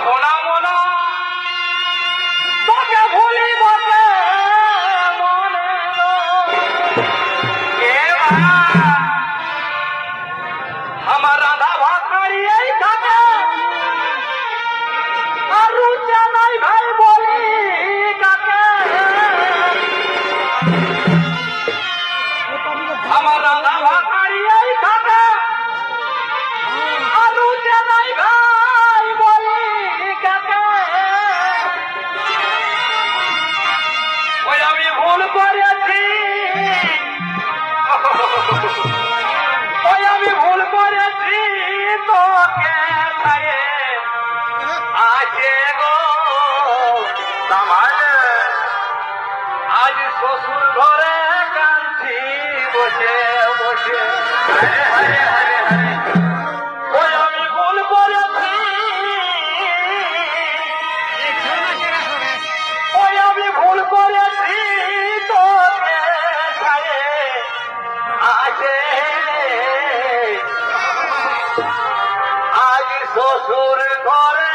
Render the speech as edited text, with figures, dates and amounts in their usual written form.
ভোলা মোলা তোকে ভুলি বসে মনে আমার রাধা ভাত হারিয়েই থাকে আর রুচে নাই ভাই বলি কাকে আমার রাধা ভাত হারিয়েই থাকে আর রুচে নাই ভাই বলি কাকে ওই আমি ভুল করেছি ওই আমি ভুল করেছি তোকে ছাড়ে আছে গো তামালে আজ শ্বশুর ঘরে কাঁদছি বসে বসে হরে হরে হরে হরে ওই আমি ভুল করেছি ওই আমি ভুল করেছি তোকে ছাড়ে আছে আজ শ্বশুর ঘরে